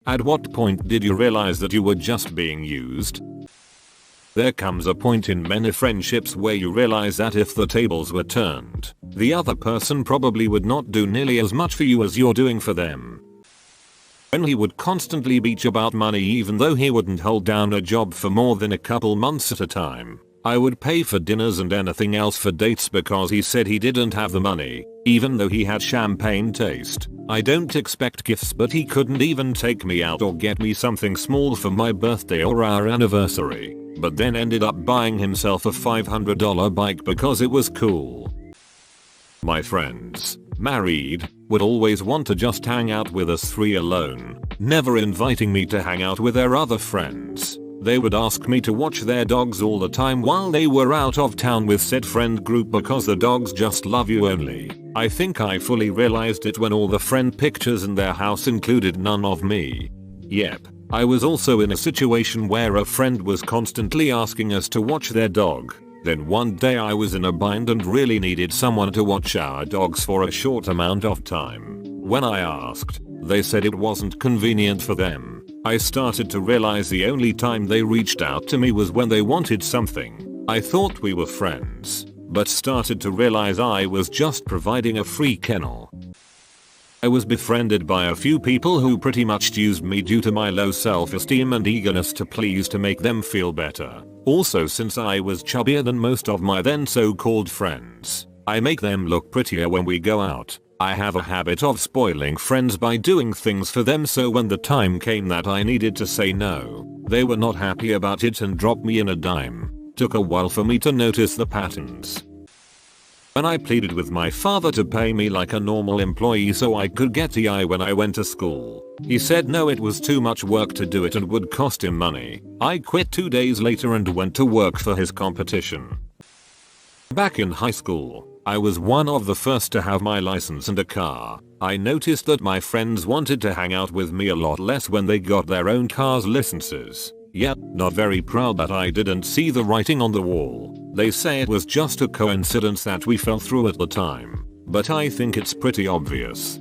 At what point did you realize that you were just being used? There comes a point in many friendships where you realize that if the tables were turned, the other person probably would not do nearly as much for you as you're doing for them. When he would constantly bitch about money even though he wouldn't hold down a job for more than a couple months at a time. I would pay for dinners and anything else for dates because he said he didn't have the money, even though he had champagne taste. I don't expect gifts, but he couldn't even take me out or get me something small for my birthday or our anniversary, but then ended up buying himself a $500 bike because it was cool. My friends, married, would always want to just hang out with us three alone, never inviting me to hang out with their other friends. They would ask me to watch their dogs all the time while they were out of town with said friend group because the dogs just love you only. I think I fully realized it when all the friend pictures in their house included none of me. Yep, I was also in a situation where a friend was constantly asking us to watch their dog. Then one day I was in a bind and really needed someone to watch our dogs for a short amount of time. When I asked, they said it wasn't convenient for them. I started to realize the only time they reached out to me was when they wanted something. I thought we were friends, but started to realize I was just providing a free kennel. I was befriended by a few people who pretty much used me due to my low self-esteem and eagerness to please to make them feel better. Also, since I was chubbier than most of my then so-called friends, I make them look prettier when we go out. I have a habit of spoiling friends by doing things for them, so when the time came that I needed to say no, they were not happy about it and dropped me in a dime. Took a while for me to notice the patterns. When I pleaded with my father to pay me like a normal employee so I could get TI when I went to school, he said no, it was too much work to do it and would cost him money. I quit 2 days later and went to work for his competition. Back in high school, I was one of the first to have my license and a car. I noticed that my friends wanted to hang out with me a lot less when they got their own cars' licenses. Yep, not very proud that I didn't see the writing on the wall. They say it was just a coincidence that we fell through at the time, but I think it's pretty obvious.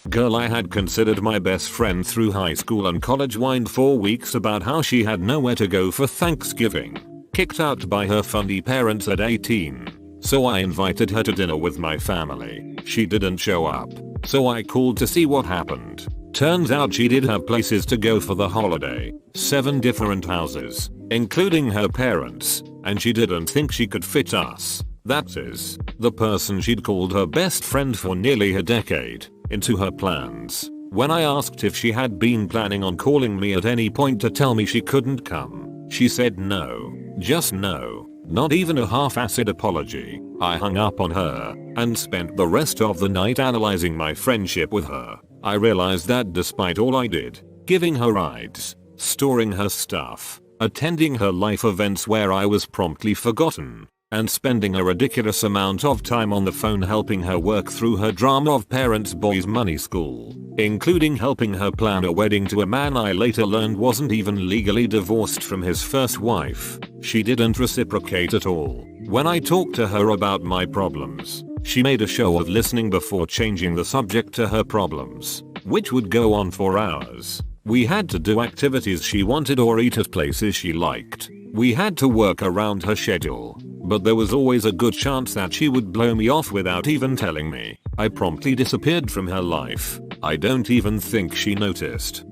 Girl I had considered my best friend through high school and college whined for weeks about how she had nowhere to go for Thanksgiving. Kicked out by her funny parents at 18. So I invited her to dinner with my family. She didn't show up, so I called to see what happened. Turns out she did have places to go for the holiday. 7 different houses, including her parents, and she didn't think she could fit us, that is, the person she'd called her best friend for nearly a decade, into her plans. When I asked if she had been planning on calling me at any point to tell me she couldn't come, she said no, just no. Not even a half-assed apology. I hung up on her and spent the rest of the night analyzing my friendship with her. I realized that despite all I did, giving her rides, storing her stuff, attending her life events where I was promptly forgotten, and spending a ridiculous amount of time on the phone helping her work through her drama of parents' boys' money school, including helping her plan a wedding to a man I later learned wasn't even legally divorced from his first wife, she didn't reciprocate at all. When I talked to her about my problems, she made a show of listening before changing the subject to her problems, which would go on for hours. We had to do activities she wanted or eat at places she liked. We had to work around her schedule, but there was always a good chance that she would blow me off without even telling me. I promptly disappeared from her life. I don't even think she noticed.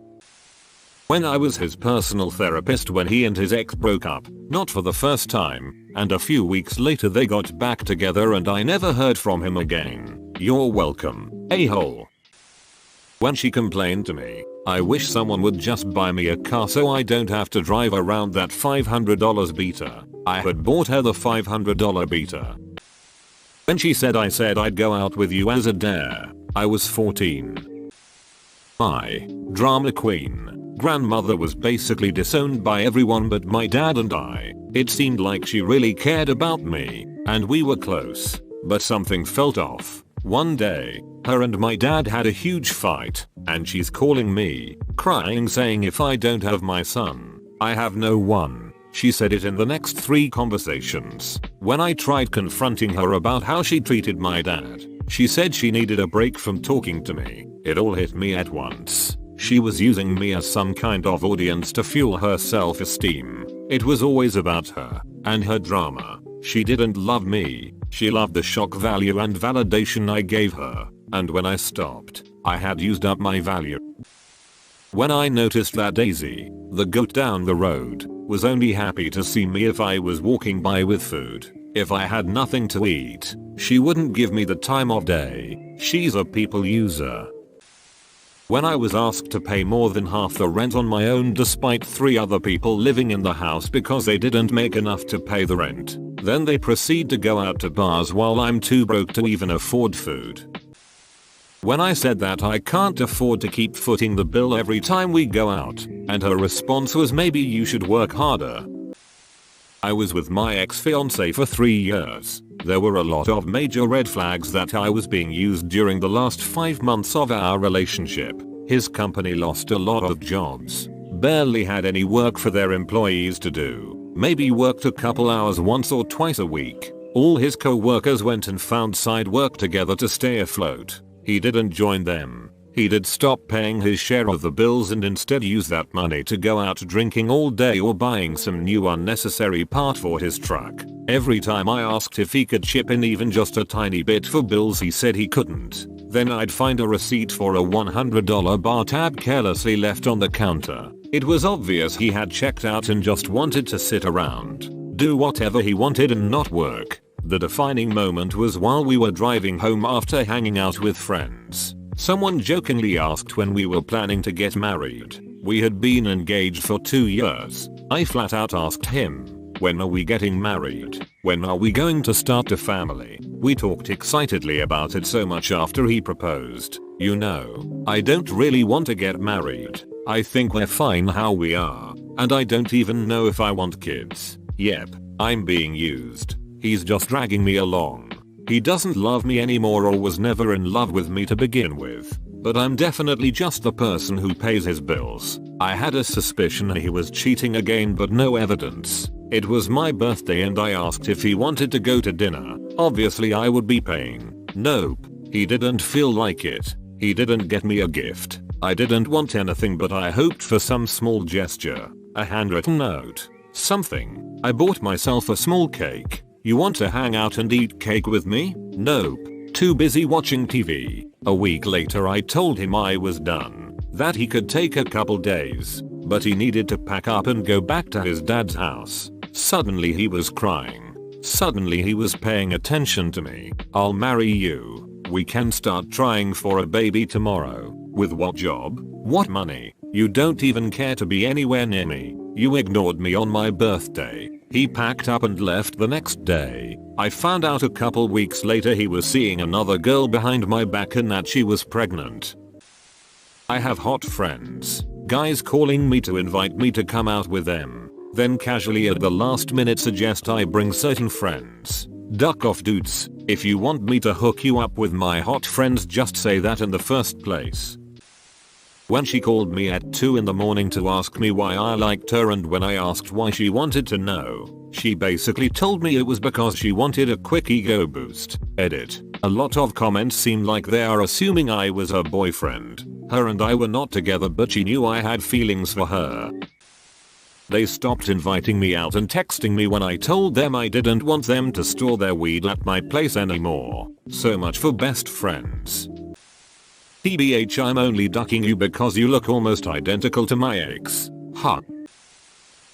When I was his personal therapist when he and his ex broke up, not for the first time, and a few weeks later they got back together and I never heard from him again. You're welcome, a-hole. When she complained to me, I wish someone would just buy me a car so I don't have to drive around that $500 beater. I had bought her the $500 beater. When she said I said I'd go out with you as a dare, I was 14. My drama queen grandmother was basically disowned by everyone but my dad and I. It seemed like she really cared about me, and we were close, but something felt off. One day, her and my dad had a huge fight, and she's calling me, crying saying if I don't have my son, I have no one. She said it in the next 3 conversations. When I tried confronting her about how she treated my dad, she said she needed a break from talking to me. It all hit me at once. She was using me as some kind of audience to fuel her self-esteem. It was always about her and her drama. She didn't love me. She loved the shock value and validation I gave her. And when I stopped, I had used up my value. When I noticed that Daisy, the goat down the road, was only happy to see me if I was walking by with food. If I had nothing to eat, she wouldn't give me the time of day. She's a people user. When I was asked to pay more than half the rent on my own despite 3 other people living in the house because they didn't make enough to pay the rent, then they proceed to go out to bars while I'm too broke to even afford food. When I said that I can't afford to keep footing the bill every time we go out, and her response was maybe you should work harder. I was with my ex-fiance for 3 years. There were a lot of major red flags that I was being used during the last 5 months of our relationship. His company lost a lot of jobs, barely had any work for their employees to do, maybe worked a couple hours once or twice a week. All his co-workers went and found side work together to stay afloat. He didn't join them. He did stop paying his share of the bills and instead use that money to go out drinking all day or buying some new unnecessary part for his truck. Every time I asked if he could chip in even just a tiny bit for bills, he said he couldn't. Then I'd find a receipt for a $100 bar tab carelessly left on the counter. It was obvious he had checked out and just wanted to sit around, do whatever he wanted and not work. The defining moment was while we were driving home after hanging out with friends. Someone jokingly asked when we were planning to get married. We had been engaged for 2 years. I flat out asked him, when are we getting married? When are we going to start a family? We talked excitedly about it so much after he proposed. You know, I don't really want to get married. I think we're fine how we are. And I don't even know if I want kids. Yep, I'm being used. He's just dragging me along. He doesn't love me anymore or was never in love with me to begin with. But I'm definitely just the person who pays his bills. I had a suspicion he was cheating again but no evidence. It was my birthday and I asked if he wanted to go to dinner. Obviously I would be paying. Nope. He didn't feel like it. He didn't get me a gift. I didn't want anything but I hoped for some small gesture. A handwritten note. Something. I bought myself a small cake. You want to hang out and eat cake with me? Nope. Too busy watching TV. A week later I told him I was done. That he could take a couple days. But he needed to pack up and go back to his dad's house. Suddenly he was crying. Suddenly he was paying attention to me. I'll marry you. We can start trying for a baby tomorrow. With what job? What money? You don't even care to be anywhere near me. You ignored me on my birthday. He packed up and left the next day. I found out a couple weeks later he was seeing another girl behind my back and that she was pregnant. I have hot friends. Guys calling me to invite me to come out with them. Then casually at the last minute suggest I bring certain friends. Duck off dudes. If you want me to hook you up with my hot friends, just say that in the first place. When she called me at 2 in the morning to ask me why I liked her and when I asked why she wanted to know, she basically told me it was because she wanted a quick ego boost. Edit. A lot of comments seem like they are assuming I was her boyfriend. Her and I were not together but she knew I had feelings for her. They stopped inviting me out and texting me when I told them I didn't want them to store their weed at my place anymore. So much for best friends. TBH, I'm only ducking you because you look almost identical to my ex. Huh.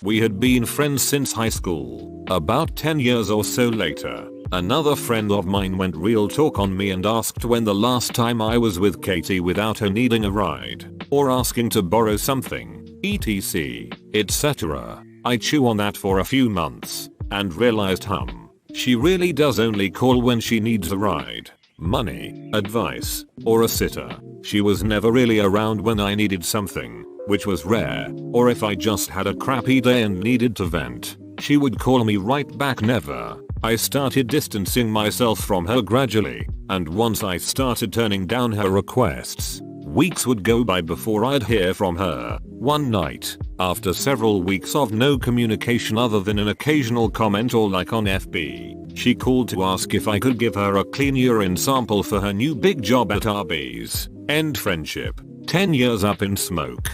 We had been friends since high school. About 10 years or so later, another friend of mine went real talk on me and asked when the last time I was with Katie without her needing a ride, or asking to borrow something, etc, etc. I chew on that for a few months, and realized she really does only call when she needs a ride, money, advice, or a sitter. She was never really around when I needed something, which was rare, or if I just had a crappy day and needed to vent. She would call me right back. Never. I started distancing myself from her gradually, and once I started turning down her requests, weeks would go by before I'd hear from her. One night, after several weeks of no communication other than an occasional comment or like on FB, she called to ask if I could give her a clean urine sample for her new big job at Arby's. End friendship. 10 years up in smoke.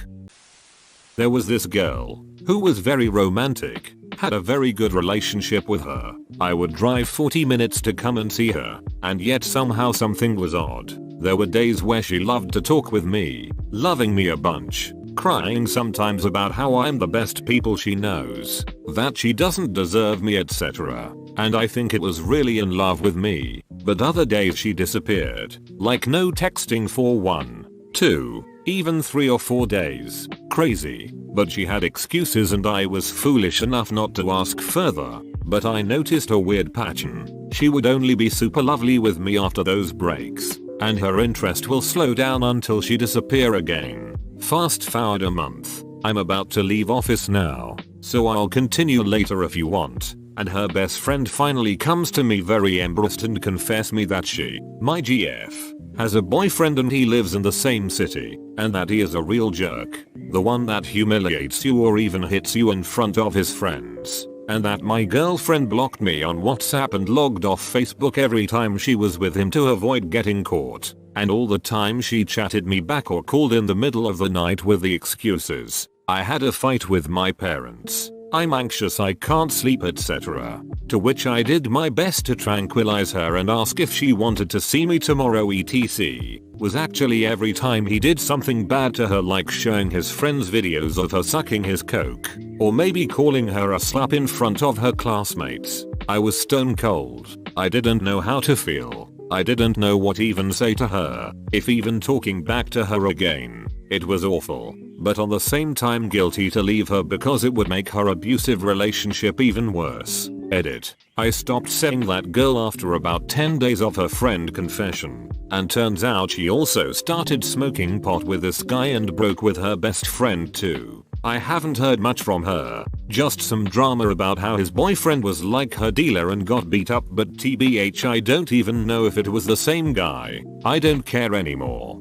There was this girl who was very romantic, had a very good relationship with her. I would drive 40 minutes to come and see her, and yet somehow something was odd. There were days where she loved to talk with me, loving me a bunch, crying sometimes about how I'm the best people she knows, that she doesn't deserve me, etc. And I think it was really in love with me. But other days she disappeared, like no texting for 1, 2, even 3 or 4 days. Crazy. But she had excuses and I was foolish enough not to ask further. But I noticed a weird pattern. She would only be super lovely with me after those breaks, and her interest will slow down until she disappear again. Fast forward a month. I'm about to leave office now, so I'll continue later if you want. And her best friend finally comes to me very embarrassed and confess me that she, my GF, has a boyfriend and he lives in the same city, and that he is a real jerk. The one that humiliates you or even hits you in front of his friends. And that my girlfriend blocked me on WhatsApp and logged off Facebook every time she was with him to avoid getting caught. And all the time she chatted me back or called in the middle of the night with the excuses, I had a fight with my parents, I'm anxious, I can't sleep, etc. To which I did my best to tranquilize her and ask if she wanted to see me tomorrow etc. Was actually every time he did something bad to her, like showing his friends videos of her sucking his coke, or maybe calling her a slut in front of her classmates. I was stone cold. I didn't know how to feel. I didn't know what even say to her, if even talking back to her again. It was awful, but on the same time guilty to leave her because it would make her abusive relationship even worse. Edit. I stopped seeing that girl after about 10 days of her friend confession, and turns out she also started smoking pot with this guy and broke with her best friend too. I haven't heard much from her, just some drama about how his boyfriend was like her dealer and got beat up, but TBH I don't even know if it was the same guy. I don't care anymore.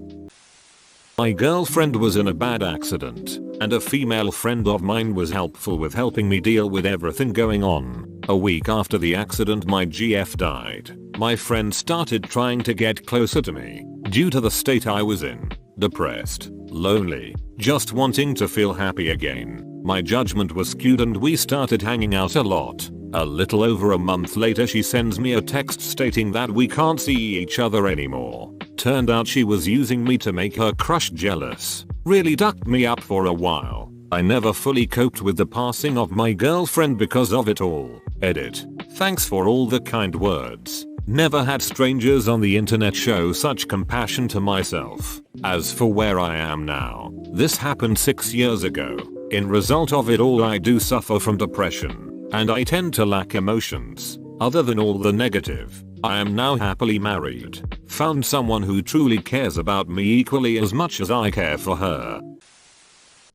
My girlfriend was in a bad accident, and a female friend of mine was helpful with helping me deal with everything going on. A week after the accident my GF died. My friend started trying to get closer to me, due to the state I was in. Depressed, lonely, just wanting to feel happy again. My judgment was skewed and we started hanging out a lot. A little over a month later she sends me a text stating that we can't see each other anymore. Turned out she was using me to make her crush jealous. Really ducked me up for a while. I never fully coped with the passing of my girlfriend because of it all. Edit. Thanks for all the kind words. Never had strangers on the internet show such compassion to myself. As for where I am now, this happened 6 years ago. In result of it all I do suffer from depression, and I tend to lack emotions. Other than all the negative, I am now happily married. Found someone who truly cares about me equally as much as I care for her.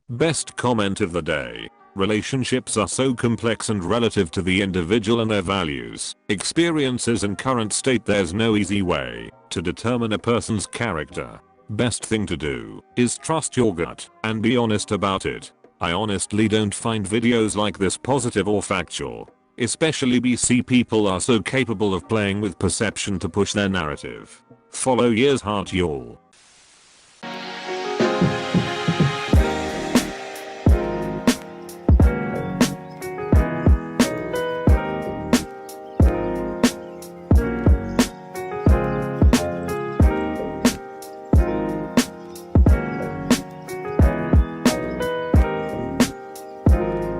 Best comment of the day. Relationships are so complex and relative to the individual and their values, experiences and current state. There's no easy way to determine a person's character. Best thing to do is trust your gut and be honest about it. I honestly don't find videos like this positive or factual. Especially BC people are so capable of playing with perception to push their narrative. Follow years heart y'all.